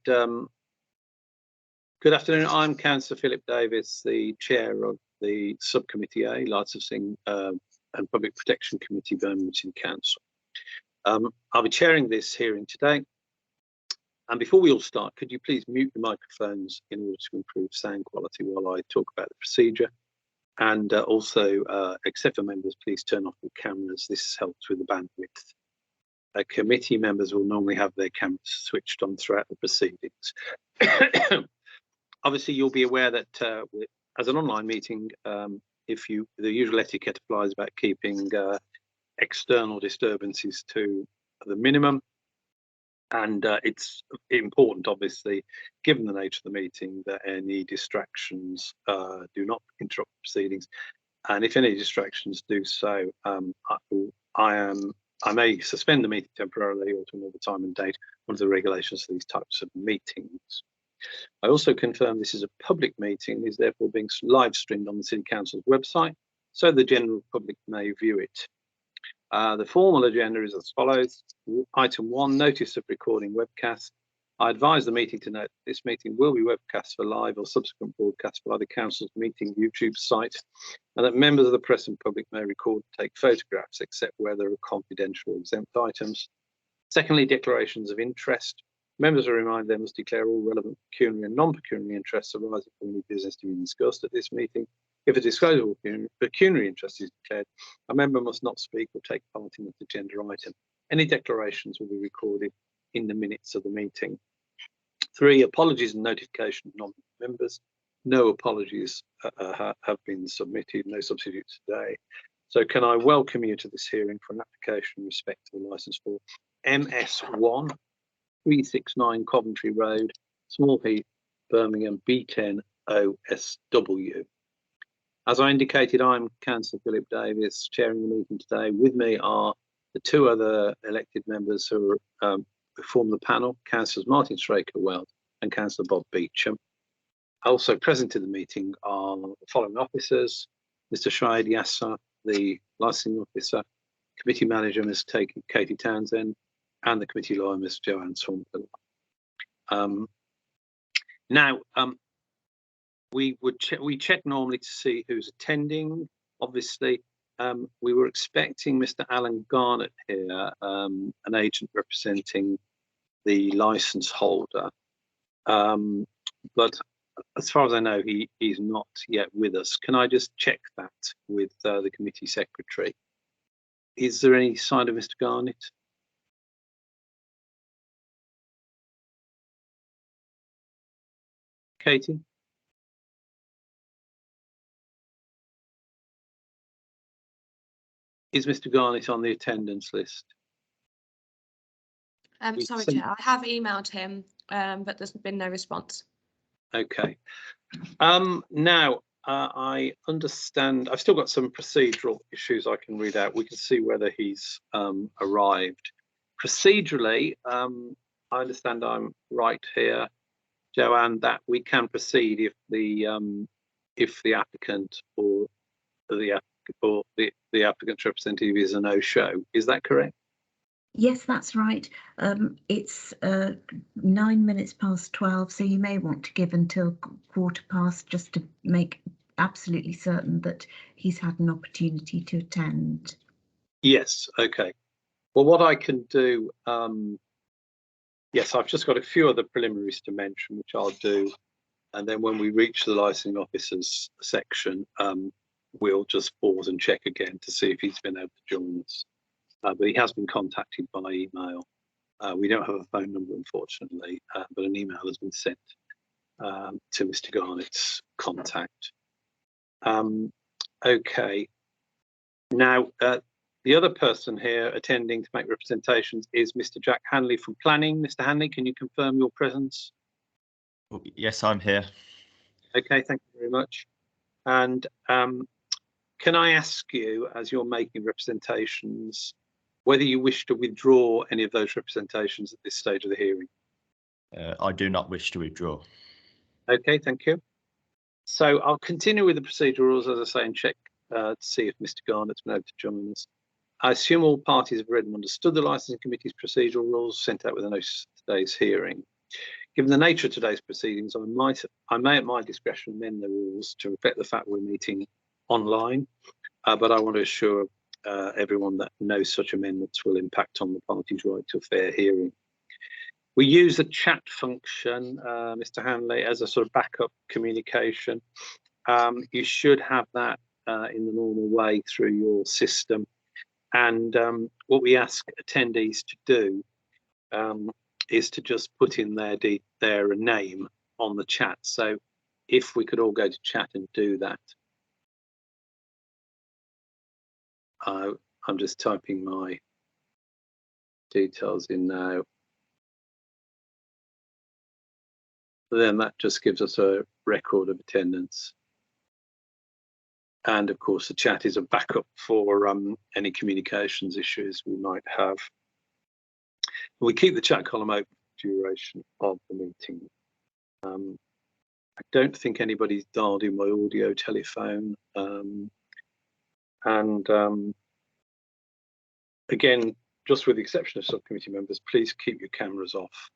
Good afternoon. I'm Councillor Philip Davis, the chair of the Subcommittee A, Licensing and Public Protection Committee, Birmingham City Council. I'll be chairing this hearing today. And before we all start, could you please mute the microphones in order to improve sound quality while I talk about the procedure? And also, except for members, please turn off your cameras. This helps with the bandwidth. Committee members will normally have their cameras switched on throughout the proceedings. Obviously, you'll be aware that as an online meeting, the usual etiquette applies about keeping external disturbances to the minimum. And it's important, obviously, given the nature of the meeting, that any distractions do not interrupt proceedings. And if any distractions do so, I may suspend the meeting temporarily or to another time and date, one of the regulations for these types of meetings. I also confirm this is a public meeting, is therefore being live streamed on the City Council's website, so the general public may view it. The formal agenda is as follows. Item 1, notice of recording webcast. I advise the meeting to note that this meeting will be webcast for live or subsequent broadcast by the Council's meeting YouTube site, and that members of the press and public may record and take photographs except where there are confidential or exempt items. Secondly, declarations of interest. Members are reminded they must declare all relevant pecuniary and non-pecuniary interests arising from any business to be discussed at this meeting. If a disclosable pecuniary interest is declared, a member must not speak or take part in the agenda item. Any declarations will be recorded in the minutes of the meeting. 3, apologies and notification of non-members. No apologies have been submitted, no substitutes today. So can I welcome you to this hearing for an application in respect to the licence for MS1 369 Coventry Road, Small Heath, Birmingham, B10 OSW. As I indicated, I'm Councillor Philip Davis, chairing the meeting today. With me are the 2 other elected members who form the panel, Councillors Martin Straker-Weld and Councillor Bob Beecham. Also present in the meeting are the following officers: Mr. Shahid Yassar, the licensing officer, committee manager, Ms. Katie Townsend, and the committee lawyer, Ms. Joanne Swampville. We check normally to see who's attending. Obviously, we were expecting Mr. Alan Garnett here, an agent representing the license holder, but as far as I know, he's not yet with us. Can I just check that with the committee secretary? Is there any sign of Mr. Garnett? Katie? Is Mr. Garnett on the attendance list? Sorry, Chair, I have emailed him, but there's been no response. Okay. Now, I understand, I've still got some procedural issues I can read out. We can see whether he's arrived. Procedurally, I understand I'm right here, Joanne, that we can proceed if the applicant or the applicant's representative is a no-show. Is that correct? Yes, that's right. It's 9 minutes past 12, so you may want to give until 15:15 just to make absolutely certain that he's had an opportunity to attend. Yes, okay. Well, what I can do, yes, I've just got a few other preliminaries to mention, which I'll do. And then when we reach the licensing officers section, we'll just pause and check again to see if he's been able to join us. But he has been contacted by email. We don't have a phone number, unfortunately, but an email has been sent to Mr. Garnett's contact. Okay. Now, the other person here attending to make representations is Mr. Jack Hanley from Planning. Mr. Hanley, can you confirm your presence? Yes, I'm here. Okay, thank you very much. And can I ask you, as you're making representations, whether you wish to withdraw any of those representations at this stage of the hearing? I do not wish to withdraw. Okay, thank you. So I'll continue with the procedural rules, as I say, and check to see if Mr. Garnett's been able to join us. I assume all parties have read and understood the licensing committee's procedural rules sent out with the notice of today's hearing. Given the nature of today's proceedings, I may at my discretion amend the rules to reflect the fact we're meeting online, but I want to assure everyone that no such amendments will impact on the party's right to a fair hearing. We use the chat function, Mr. Hanley, as a sort of backup communication. You should have that in the normal way through your system. And what we ask attendees to do is to just put in their name on the chat. So if we could all go to chat and do that. I'm just typing my details in now. Then that just gives us a record of attendance. And of course, the chat is a backup for any communications issues we might have. We keep the chat column open for the duration of the meeting. I don't think anybody's dialed in my audio telephone. Again, just with the exception of subcommittee members, please keep your cameras off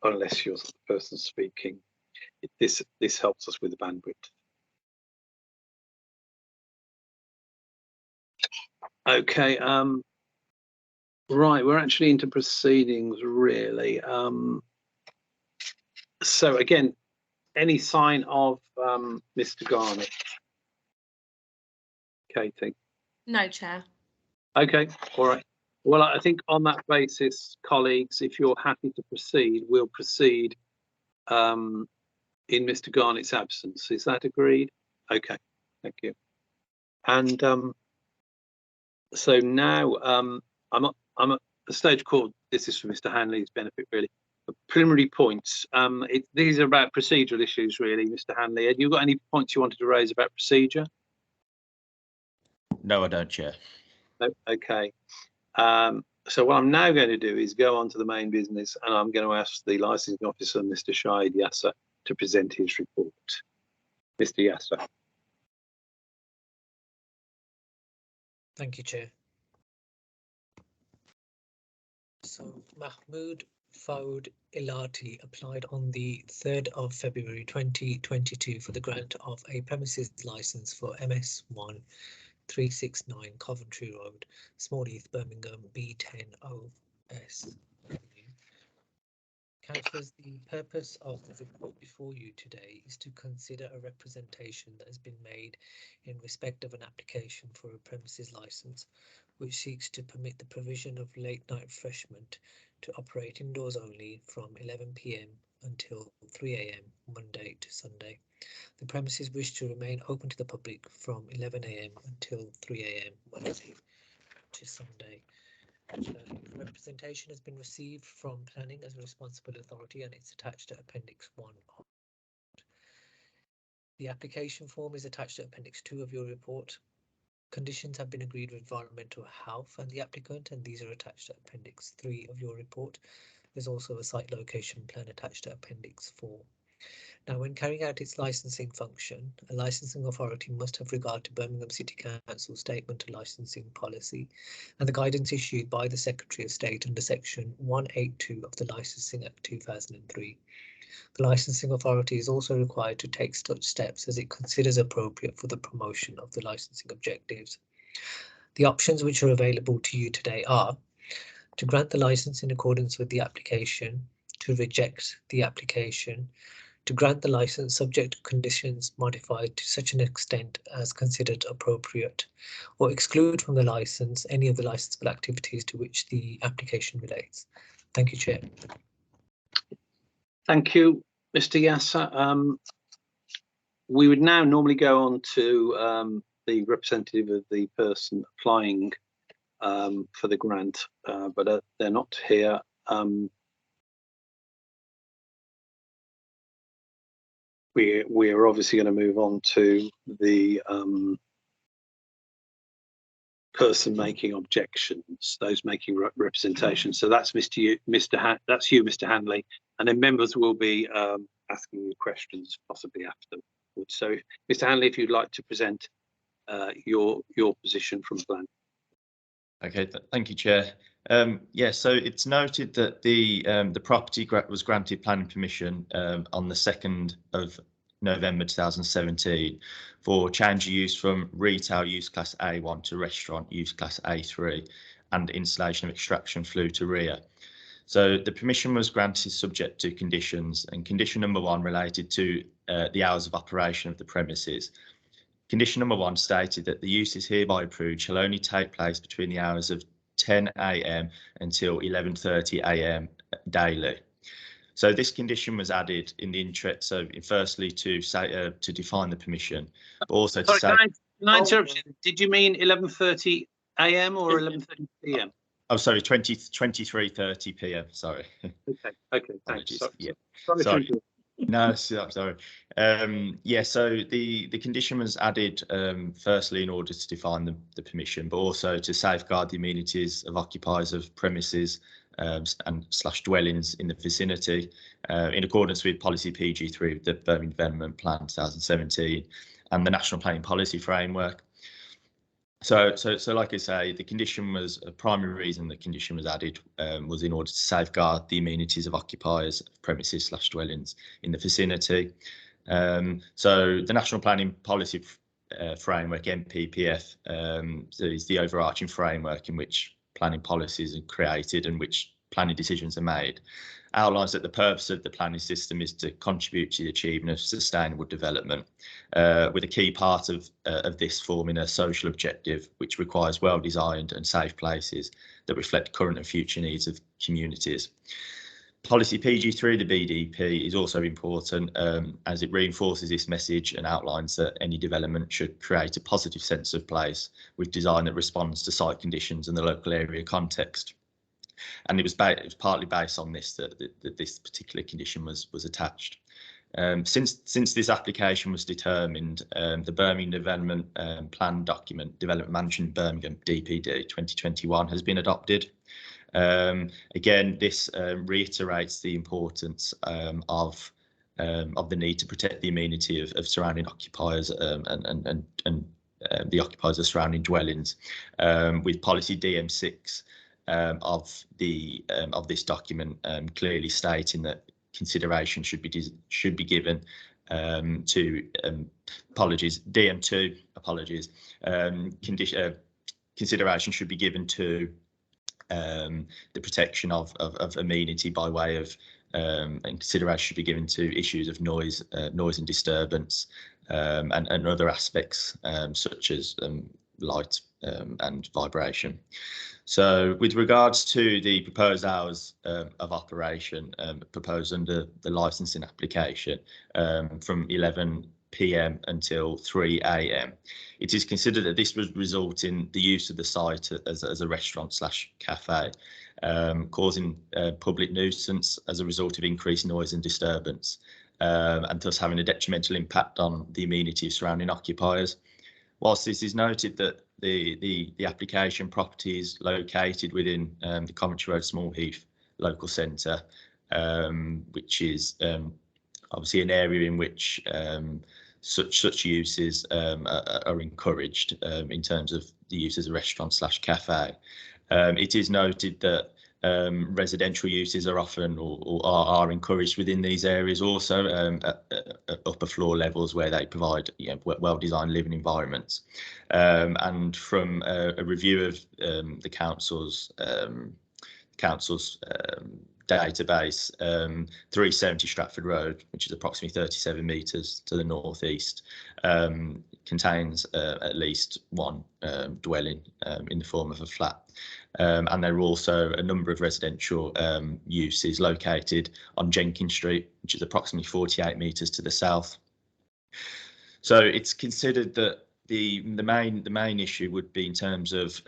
unless you're the person speaking. This helps us with the bandwidth. Okay, right, we're actually into proceedings really. So again, any sign of Mr. Garnett? Katie? No, Chair. Okay, all right. Well, I think on that basis, colleagues, if you're happy to proceed, we'll proceed in Mr. Garnett's absence. Is that agreed? Okay, thank you. And so now I'm at the stage called, this is for Mr. Hanley's benefit really, preliminary points. These are about procedural issues really, Mr. Hanley. Have you got any points you wanted to raise about procedure? No, I don't, Chair. No? Okay. So what I'm now going to do is go on to the main business, and I'm going to ask the licensing officer, Mr. Shahid Yasser, to present his report. Mr. Yasser. Thank you, Chair. So Mahmood Fouad Ilati applied on the 3rd of February 2022 for the grant of a premises license for MS1 369 Coventry Road, Smallheath, Birmingham, B10OS. Councillors, the purpose of the report before you today is to consider a representation that has been made in respect of an application for a premises licence which seeks to permit the provision of late night refreshment to operate indoors only from 11 PM until 3 AM Monday to Sunday. The premises wish to remain open to the public from 11 AM until 3 AM Monday to Sunday. Representation has been received from planning as a responsible authority and it's attached to Appendix 1. The application form is attached to Appendix 2 of your report. Conditions have been agreed with Environmental Health and the applicant, and these are attached to Appendix 3 of your report. There's also a site location plan attached to Appendix 4. Now, when carrying out its licensing function, a licensing authority must have regard to Birmingham City Council Statement of Licensing Policy and the guidance issued by the Secretary of State under Section 182 of the Licensing Act 2003. The licensing authority is also required to take such steps as it considers appropriate for the promotion of the licensing objectives. The options which are available to you today are to grant the license in accordance with the application, to reject the application, to grant the license subject to conditions modified to such an extent as considered appropriate, or exclude from the license any of the licensable activities to which the application relates. Thank you, Chair. Thank you, Mr. Yasser. We would now normally go on to the representative of the person applying for the grant, but they're not here. We're obviously going to move on to the person making objections, those making representation. So that's Mr. Hanley, and then members will be asking you questions possibly afterwards. So, Mr. Hanley, if you'd like to present your position from plan. Okay, thank you, Chair. Yeah, so it's noted that the property was granted planning permission on the 2nd of November 2017 for change of use from retail use class A1 to restaurant use class A3 and installation of extraction flue to rear. So the permission was granted subject to conditions, and condition number 1 related to the hours of operation of the premises. Condition number 1 stated that the use is hereby approved shall only take place between the hours of 10 a.m. until 11:30 a.m. daily. So this condition was added in the interest, so firstly to say to define the permission, but also to Sorry, say. can I interrupt you? Did you mean 11:30 a.m. or 11:30 p.m.? Oh, sorry, 23:30 p.m. Sorry. Okay, thanks. Apologies. Sorry. Yeah. Sorry. Sorry. No, sorry. Yeah, so the condition was added firstly in order to define the permission, but also to safeguard the amenities of occupiers of premises and / dwellings in the vicinity in accordance with policy PG3 of the Birmingham Development Plan 2017 and the National Planning Policy Framework. So like I say, the condition was a primary reason the condition was added was in order to safeguard the amenities of occupiers of premises / dwellings in the vicinity. So the National Planning Policy Framework, NPPF, is the overarching framework in which planning policies are created and which planning decisions are made. Outlines that the purpose of the planning system is to contribute to the achievement of sustainable development, with a key part of this forming a social objective which requires well-designed and safe places that reflect current and future needs of communities. Policy PG3, the BDP, is also important as it reinforces this message and outlines that any development should create a positive sense of place with design that responds to site conditions and the local area context. And it was partly based on this that this particular condition was attached. Since this application was determined, the Birmingham Development Plan document, Development Management Birmingham DPD 2021, has been adopted. Again, this reiterates the importance of the need to protect the amenity of surrounding occupiers and the occupiers of surrounding dwellings, with policy DM6 of this document clearly stating that consideration should be given to DM2 consideration should be given to the protection of amenity by way of and consideration should be given to issues of noise and disturbance and other aspects such as light and vibration. So with regards to the proposed hours of operation proposed under the licensing application from 11 p.m. until 3 a.m. It is considered that this would result in the use of the site as a restaurant / cafe, causing public nuisance as a result of increased noise and disturbance, and thus having a detrimental impact on the amenity of surrounding occupiers. Whilst this is noted that the application property is located within the Coventry Road Small Heath local centre, which is obviously an area in which such uses are encouraged in terms of the use as a restaurant / cafe. It is noted that residential uses are often or are encouraged within these areas also at upper floor levels where they provide well-designed living environments. And from a review of the council's database, 370 Stratford Road, which is approximately 37 metres to the northeast, contains at least one dwelling in the form of a flat. And there are also a number of residential uses located on Jenkins Street, which is approximately 48 metres to the south. So it's considered that the main issue would be in terms of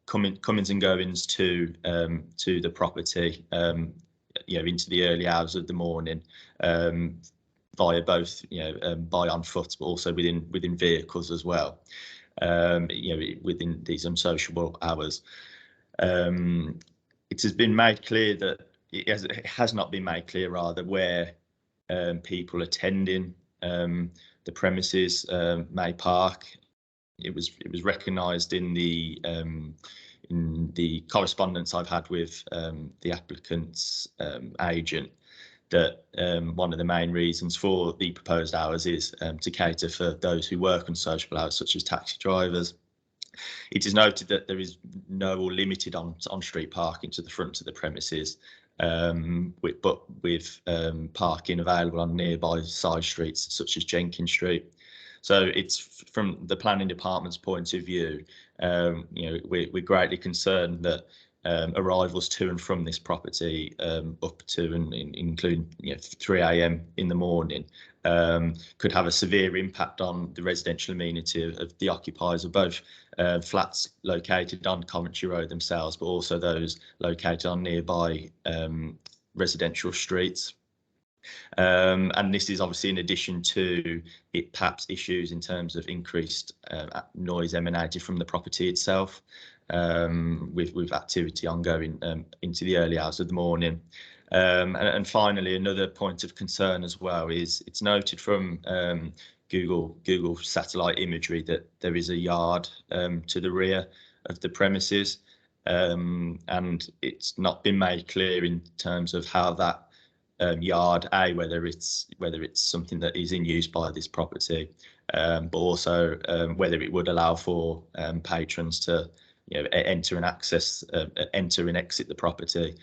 comings and goings to the property, into the early hours of the morning, via both by on foot, but also within vehicles as well. Within these unsociable hours. It has been made clear that it has not been made clear rather where people attending the premises may park. It was recognised in the in the correspondence I've had with the applicant's agent, that one of the main reasons for the proposed hours is to cater for those who work on sociable hours, such as taxi drivers. It is noted that there is no or limited on-street parking to the front of the premises, but with parking available on nearby side streets such as Jenkins Street. So it's from the planning department's point of view, we're greatly concerned that arrivals to and from this property up to and including 3 a.m. in the morning could have a severe impact on the residential amenity of the occupiers of both flats located on Coventry Road themselves, but also those located on nearby residential streets. And this is obviously in addition to perhaps issues in terms of increased noise emanating from the property itself, with activity ongoing into the early hours of the morning. And finally, another point of concern as well is it's noted from Google satellite imagery that there is a yard to the rear of the premises, and it's not been made clear in terms of how that yard, whether it's something that is in use by this property, but also whether it would allow for patrons to enter and exit the property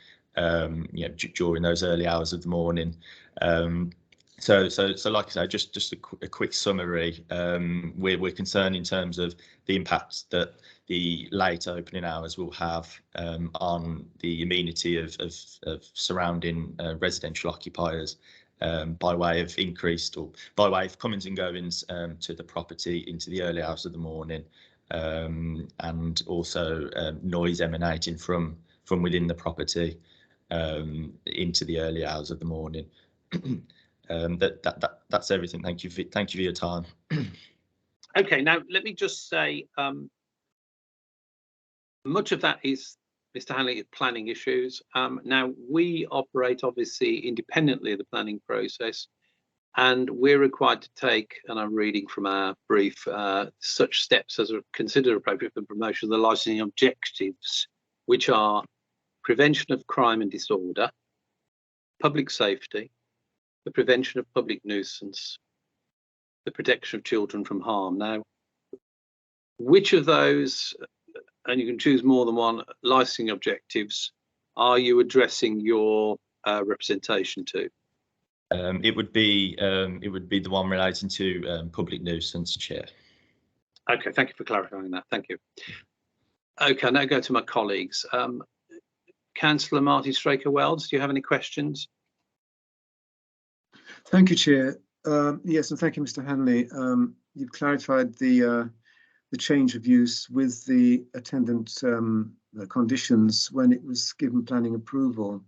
during those early hours of the morning. So like I say, just a quick summary. We're concerned in terms of the impact that the late opening hours will have on the amenity of surrounding residential occupiers by way of increased or by way of comings and goings to the property into the early hours of the morning, and also noise emanating from within the property into the early hours of the morning. That's everything. Thank you for your time. Okay, now let me just say, much of that is Mr. Hanley planning issues. Now we operate obviously independently of the planning process, and we're required to take, and I'm reading from our brief, such steps as are considered appropriate for promotion of the licensing objectives, which are prevention of crime and disorder, public safety, the prevention of public nuisance, the protection of children from harm. Now, which of those, and you can choose more than one, licensing objectives are you addressing your representation to? It would be the one relating to public nuisance, Chair. Okay, thank you for clarifying that. Thank you. Okay, now go to my colleagues. Councillor Marty Straker-Wells, do you have any questions? Thank you, Chair. Yes, and thank you, Mr. Hanley. You've clarified the change of use with the attendant conditions when it was given planning approval,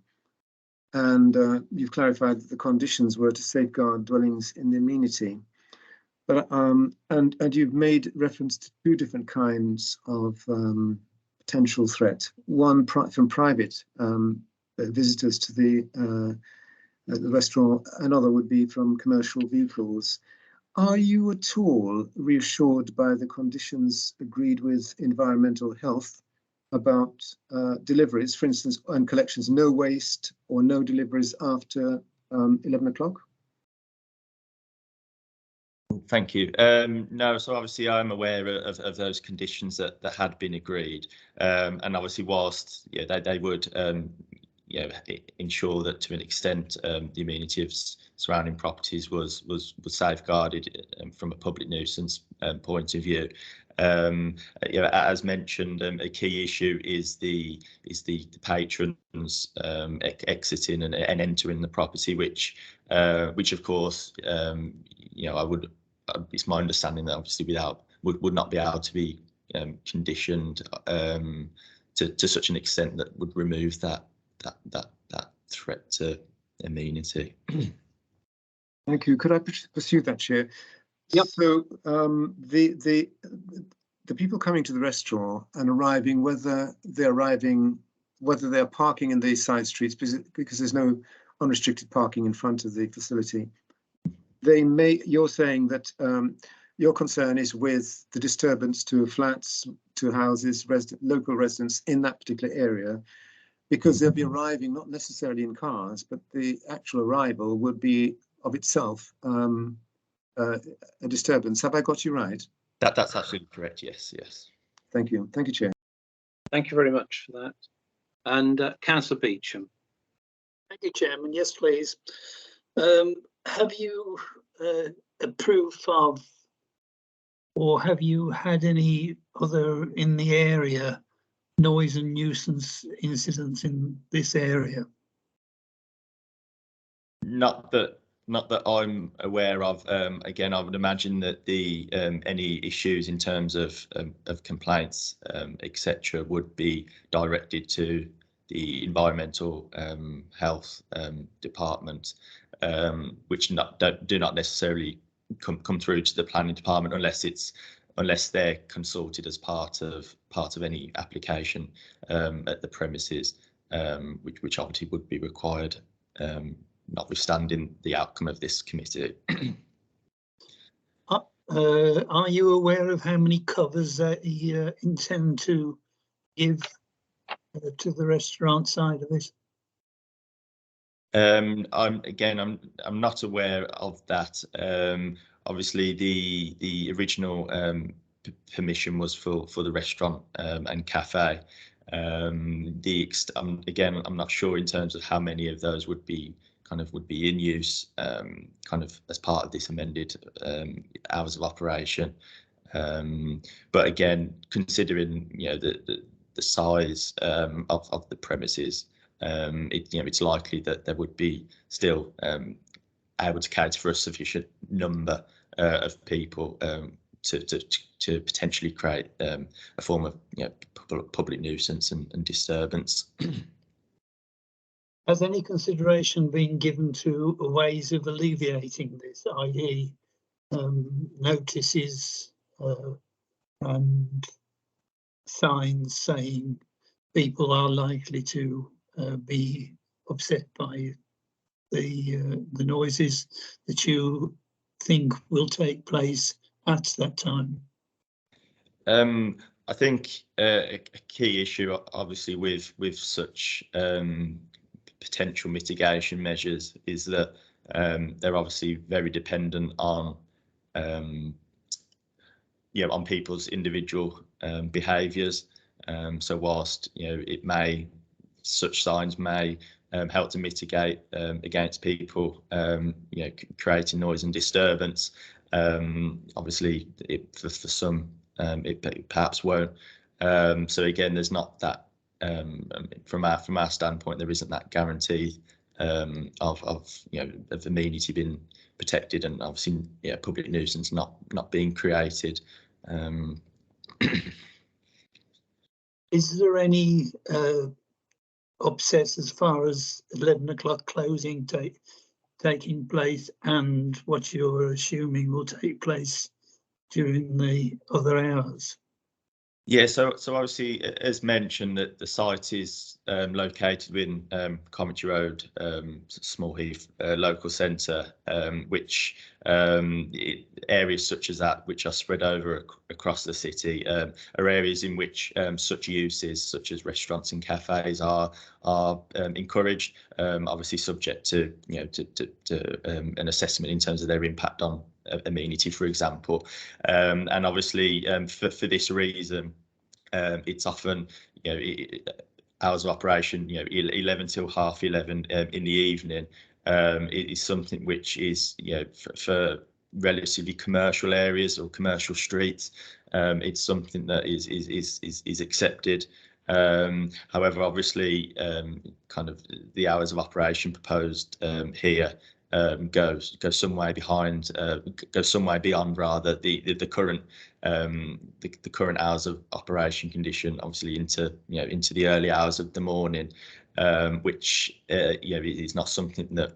and you've clarified that the conditions were to safeguard dwellings in the amenity. But and you've made reference to two different kinds of potential threat. One from private visitors to the restaurant, another would be from commercial vehicles. Are you at all reassured by the conditions agreed with environmental health about deliveries, for instance, and collections, no waste or no deliveries after 11 o'clock? Thank you. No, so obviously I'm aware of those conditions that had been agreed, and obviously whilst they would ensure that to an extent the amenity of surrounding properties was safeguarded from a public nuisance point of view. As mentioned, a key issue is the patrons exiting and entering the property, which of course it's my understanding that obviously would not be able to be conditioned to such an extent that would remove that threat to amenity. Thank you. Could I pursue that, Chair? Yep. So the people coming to the restaurant and arriving, whether they're parking in these side streets because there's no unrestricted parking in front of the facility, you're saying that your concern is with the disturbance to flats, to houses, local residents in that particular area, because they'll be arriving not necessarily in cars, but the actual arrival would be of itself a disturbance. Have I got you right? That's absolutely correct. Yes, yes. Thank you. Thank you, Chair. Thank you very much for that. And Councillor Beecham. Thank you, Chairman. Yes, please. Have you approved of, or have you had any other in the area noise and nuisance incidents in this area? Not that I'm aware of. Again, I would imagine that the any issues in terms of complaints, etc., would be directed to the environmental health department, which do not necessarily come through to the planning department unless they're consulted as part of any application at the premises, which obviously would be required, notwithstanding the outcome of this committee. Are you aware of how many covers that you intend to give to the restaurant side of this? I'm not aware of that. Obviously, the original permission was for the restaurant and cafe. I'm not sure in terms of how many of those would be in use, kind of as part of this amended hours of operation. But again, considering the size of the premises, it's likely that there would be still able to cater for a sufficient number of people to potentially create a form of public nuisance and disturbance. Has any consideration been given to ways of alleviating this, i.e. notices and signs saying people are likely to be upset by the noises that you think will take place at that time? I think a key issue, obviously, with such potential mitigation measures is that they're obviously very dependent on on people's individual behaviours. So whilst such signs may help to mitigate against people creating noise and disturbance, obviously for some it perhaps won't. So again, there's not that from our standpoint, there isn't that guarantee of amenity being protected and obviously public nuisance not being created. Is there any upsets as far as 11 o'clock closing taking place and what you're assuming will take place during the other hours? Yeah, so obviously, as mentioned, that the site is located within Coventry Road, Small Heath local centre, which areas such as that, which are spread over across the city, are areas in which such uses, such as restaurants and cafes, are encouraged. Obviously, subject to an assessment in terms of their impact on amenity, for example, and obviously for this reason, it's often hours of operation 11 till 11:30 in the evening. It is something which is for relatively commercial areas or commercial streets. It's something that is accepted. However, obviously, kind of the hours of operation proposed here goes some way beyond rather the current the current hours of operation condition, obviously into the early hours of the morning, which is not something that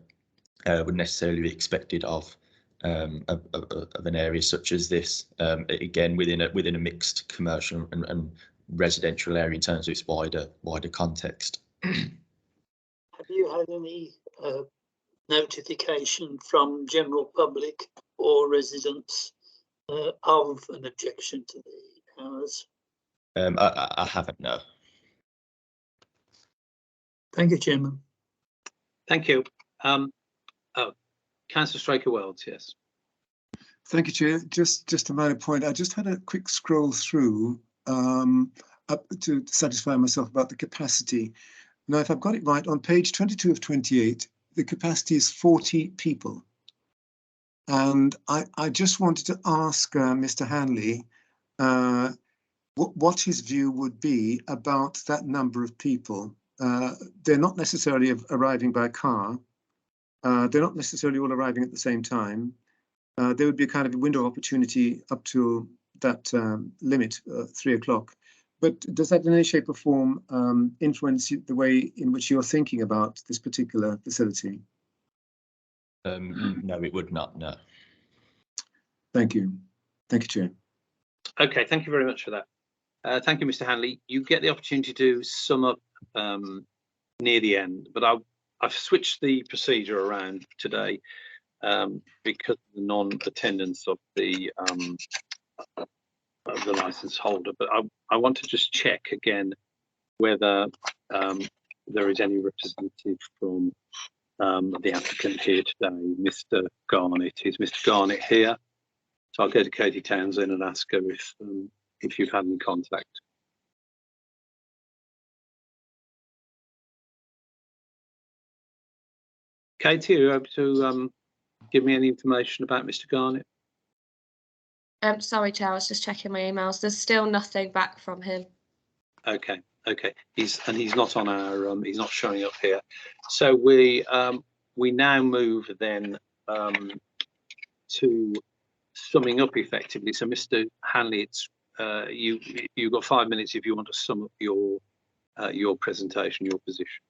would necessarily be expected of an area such as this. Again, within a mixed commercial and residential area in terms of its wider context. Have you had any notification from general public or residents of an objection to the hours? I haven't, no. Thank you, Chairman. Thank you. Councillor Straker-Wells, yes. Thank you, Chair. Just a minor point. I just had a quick scroll through up to satisfy myself about the capacity. Now, if I've got it right, on page 22 of 28, the capacity is 40 people. And I just wanted to ask Mr. Hanley what his view would be about that number of people. They're not necessarily arriving by car. They're not necessarily all arriving at the same time. There would be a kind of a window of opportunity up to that limit, 3 o'clock. But does that in any shape or form influence the way in which you're thinking about this particular facility? No, it would not, no. Thank you. Thank you, Chair. Okay, thank you very much for that. Thank you, Mr. Hanley. You get the opportunity to sum up near the end, but I've switched the procedure around today because of the non-attendance of the license holder. But I want to just check again whether there is any representative from the applicant here today, Mr. Garnett. Is Mr. Garnett here? So I'll go to Katie Townsend and ask her if you've had any contact. Katie, are you able to give me any information about Mr. Garnett? Sorry, Chair, I was just checking my emails. There's still nothing back from him. Okay, he's not on our he's not showing up here. So we now move then to summing up effectively. So Mr. Hanley, it's you've got 5 minutes if you want to sum up your presentation, your position.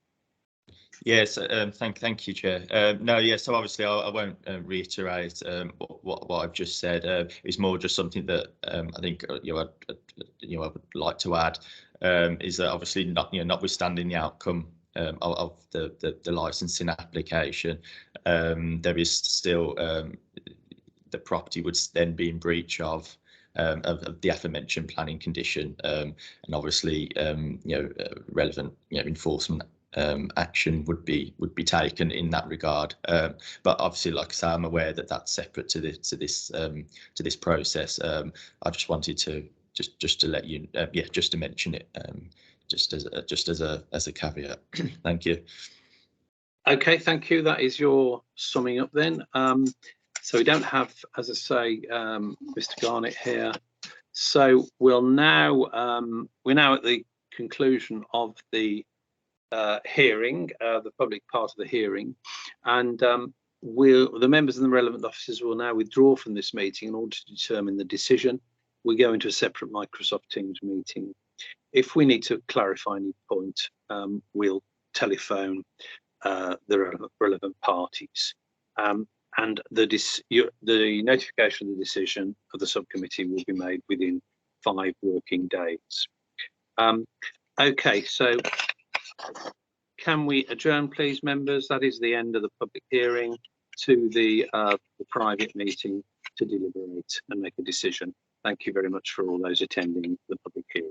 Yes, thank you, Chair. No, yeah, so obviously I won't reiterate what I've just said. It's more just something that I think I would like to add is that obviously notwithstanding the outcome of the licensing application, there is still the property would then be in breach of the aforementioned planning condition, and obviously relevant enforcement action would be taken in that regard. But obviously, like I say, I'm aware that that's separate to this process. I just wanted to just to let you just to mention it just as a caveat. Thank you. Okay, thank you. That is your summing up then. So we don't have, as I say, Mr. Garnett here. So we're now at the conclusion of the hearing, the public part of the hearing, and the members and the relevant officers will now withdraw from this meeting in order to determine the decision. We go into a separate Microsoft Teams meeting. If we need to clarify any point, we'll telephone the relevant parties. And the notification of the decision of the subcommittee will be made within 5 working days. Okay, so can we adjourn, please, members? That is the end of the public hearing to the private meeting to deliberate and make a decision. Thank you very much for all those attending the public hearing.